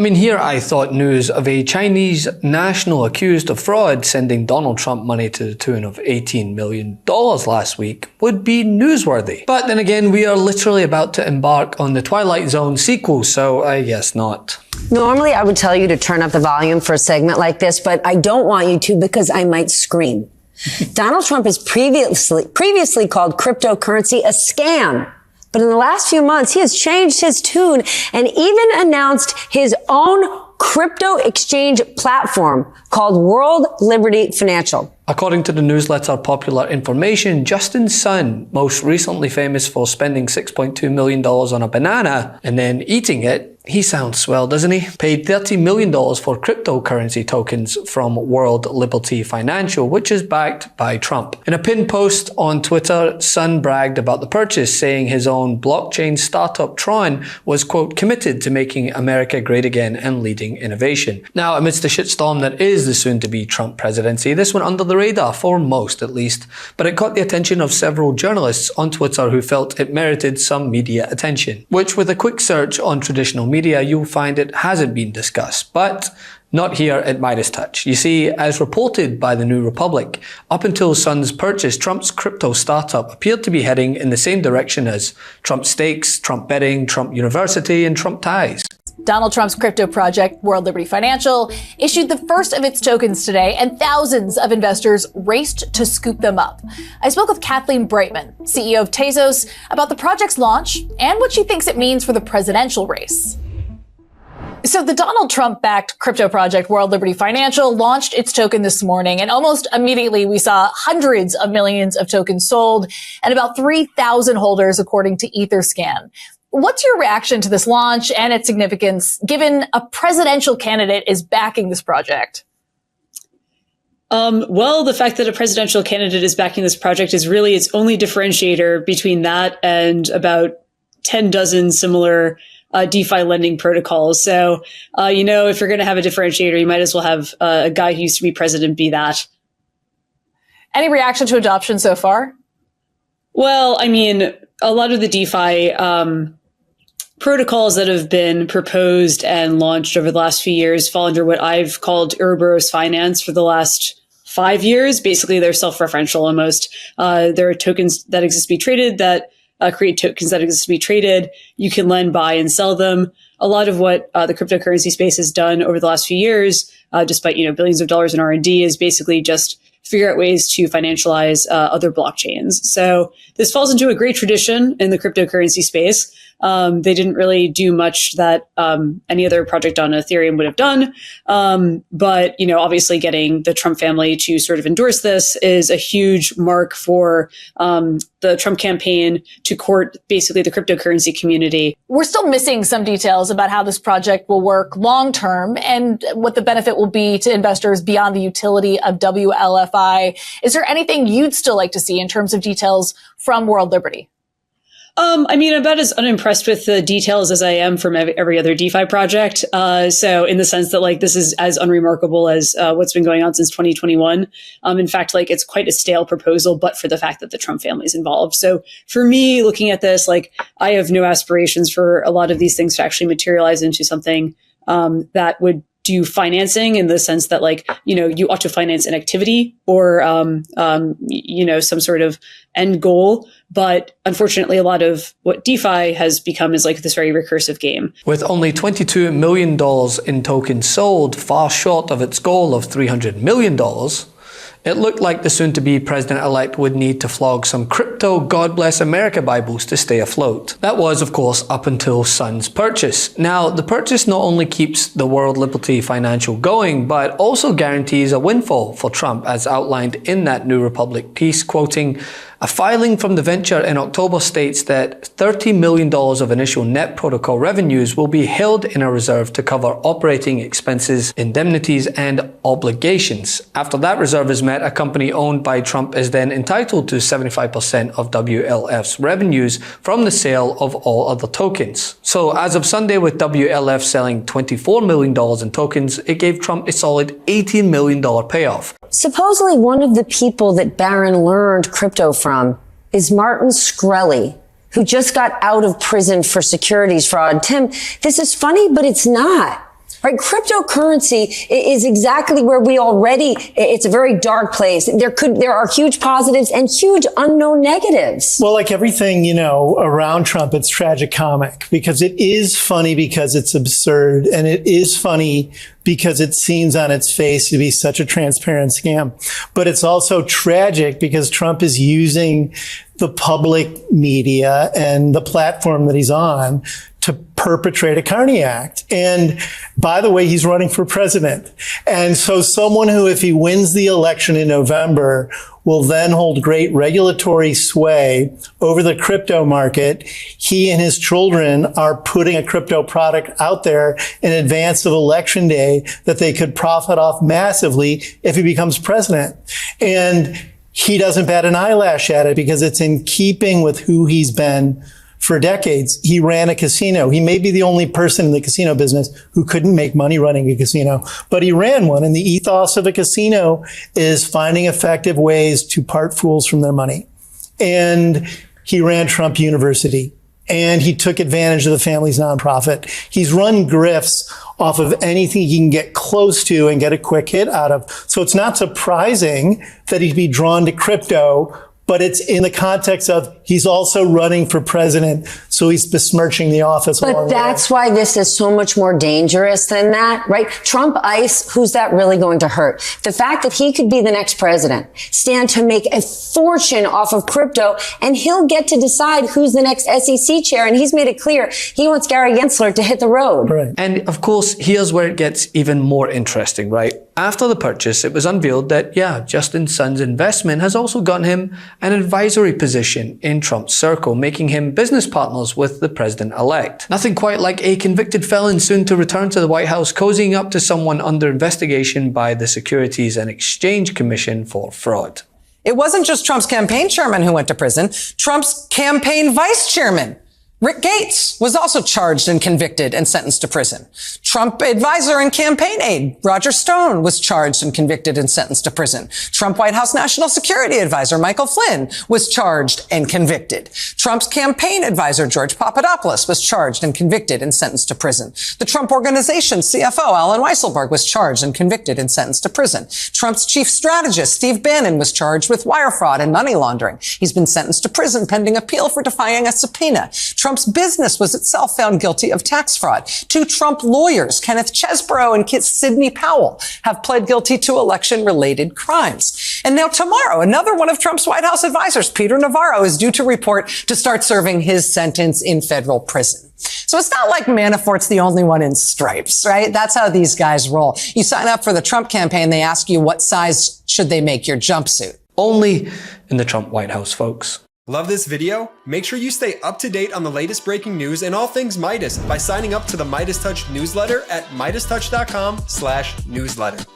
I mean, here I thought news of a Chinese national accused of fraud sending Donald Trump money to the tune of $18 million last week would be newsworthy. But then again, we are literally about to embark on the Twilight Zone sequel, so I guess not. Normally, I would tell you to turn up the volume for a segment like this, but I don't want you to because I might scream. Donald Trump has previously called cryptocurrency a scam. But in the last few months, he has changed his tune and even announced his own crypto exchange platform called World Liberty Financial. According to the newsletter Popular Information, Justin's son, most recently famous for spending $6.2 million on a banana and then eating it, he sounds swell, doesn't he? Paid $30 million for cryptocurrency tokens from World Liberty Financial, which is backed by Trump. In a pinned post on Twitter, Son bragged about the purchase, saying his own blockchain startup Tron was, quote, committed to making America great again and leading innovation. Now, amidst the shitstorm that is the soon-to-be Trump presidency, this went under the radar, for most at least, but it caught the attention of several journalists on Twitter who felt it merited some media attention, which with a quick search on traditional media, you'll find it hasn't been discussed, but not here at MeidasTouch. You see, as reported by the New Republic, up until Son's purchase, Trump's crypto startup appeared to be heading in the same direction as Trump stakes, Trump betting, Trump University, and Trump ties. Donald Trump's crypto project, World Liberty Financial, issued the first of its tokens today, and thousands of investors raced to scoop them up. I spoke with Kathleen Brightman, CEO of Tezos, about the project's launch and what she thinks it means for the presidential race. So the Donald Trump-backed crypto project, World Liberty Financial, launched its token this morning, and almost immediately we saw hundreds of millions of tokens sold and about 3,000 holders, according to Etherscan. What's your reaction to this launch and its significance, given a presidential candidate is backing this project? Well, the fact that a presidential candidate is backing this project is really its only differentiator between that and about 10 dozen similar DeFi lending protocols. So, if you're going to have a differentiator, you might as well have a guy who used to be president be that. Any reaction to adoption so far? Well, I mean, a lot of the DeFi protocols that have been proposed and launched over the last few years fall under what I've called Ouroboros finance for the last 5 years. Basically, they're self-referential almost. There are tokens that exist to be traded that create tokens that exist to be traded. You can lend, buy, and sell them. A lot of what the cryptocurrency space has done over the last few years, despite billions of dollars in R&D, is basically just figure out ways to financialize other blockchains. So this falls into a great tradition in the cryptocurrency space. They didn't really do much that any other project on Ethereum would have done. But, obviously getting the Trump family to sort of endorse this is a huge mark for the Trump campaign to court basically the cryptocurrency community. We're still missing some details about how this project will work long term and what the benefit will be to investors beyond the utility of WLFI. Is there anything you'd still like to see in terms of details from World Liberty? I'm about as unimpressed with the details as I am from every other DeFi project. So in the sense that this is as unremarkable as what's been going on since 2021. In fact, it's quite a stale proposal, but for the fact that the Trump family is involved. So for me, looking at this, I have no aspirations for a lot of these things to actually materialize into something that would do financing in the sense that you ought to finance an activity or, some sort of end goal. But unfortunately, a lot of what DeFi has become is this very recursive game. With only $22 million in tokens sold, far short of its goal of $300 million, it looked like the soon-to-be president-elect would need to flog some crypto God Bless America Bibles to stay afloat. That was, of course, up until Son's purchase. Now, the purchase not only keeps the World Liberty Financial going, but also guarantees a windfall for Trump, as outlined in that New Republic piece, quoting, "A filing from the venture in October states that $30 million of initial net protocol revenues will be held in a reserve to cover operating expenses, indemnities, and obligations. After that reserve is met, a company owned by Trump is then entitled to 75% of WLF's revenues from the sale of all other tokens." So as of Sunday, with WLF selling $24 million in tokens, it gave Trump a solid $18 million payoff. Supposedly one of the people that Barron learned crypto from is Martin Shkreli, who just got out of prison for securities fraud. Tim, this is funny, but it's not. Right? Cryptocurrency is exactly where it's a very dark place. There are huge positives and huge unknown negatives. Well, like everything, around Trump, it's tragicomic because it is funny because it's absurd, and it is funny because it seems on its face to be such a transparent scam. But it's also tragic because Trump is using the public media and the platform that he's on to perpetrate a Carney Act. And by the way, he's running for president. And so someone who, if he wins the election in November, will then hold great regulatory sway over the crypto market. He and his children are putting a crypto product out there in advance of election day that they could profit off massively if he becomes president. And he doesn't bat an eyelash at it because it's in keeping with who he's been for decades. He ran a casino. He may be the only person in the casino business who couldn't make money running a casino, but he ran one. And the ethos of a casino is finding effective ways to part fools from their money. And he ran Trump University, and he took advantage of the family's nonprofit. He's run grifts off of anything he can get close to and get a quick hit out of. So it's not surprising that he'd be drawn to crypto, but it's in the context of he's also running for president, so he's besmirching the office. But that's why this is so much more dangerous than that, right? Trump ICE, who's that really going to hurt? The fact that he could be the next president, stand to make a fortune off of crypto, and he'll get to decide who's the next SEC chair, and he's made it clear he wants Gary Gensler to hit the road. Right. And of course, here's where it gets even more interesting, right? After the purchase, it was unveiled that, Justin Sun's investment has also gotten him an advisory position in Trump's circle, making him business partners with the president-elect. Nothing quite like a convicted felon soon to return to the White House, cozying up to someone under investigation by the Securities and Exchange Commission for fraud. It wasn't just Trump's campaign chairman who went to prison. Trump's campaign vice chairman, Rick Gates, was also charged and convicted and sentenced to prison. Trump advisor and campaign aide Roger Stone was charged and convicted and sentenced to prison. Trump White House National Security Advisor Michael Flynn was charged and convicted. Trump's campaign advisor George Papadopoulos was charged and convicted and sentenced to prison. The Trump Organization CFO Alan Weisselberg was charged and convicted and sentenced to prison. Trump's chief strategist Steve Bannon was charged with wire fraud and money laundering. He's been sentenced to prison pending appeal for defying a subpoena. Trump's business was itself found guilty of tax fraud. Two Trump lawyers, Kenneth Chesbrough and Sidney Powell, have pled guilty to election-related crimes. And now tomorrow, another one of Trump's White House advisors, Peter Navarro, is due to report to start serving his sentence in federal prison. So it's not like Manafort's the only one in stripes, right? That's how these guys roll. You sign up for the Trump campaign, they ask you what size should they make your jumpsuit. Only in the Trump White House, folks. Love this video? Make sure you stay up to date on the latest breaking news and all things Midas by signing up to the MeidasTouch newsletter at MeidasTouch.com/newsletter.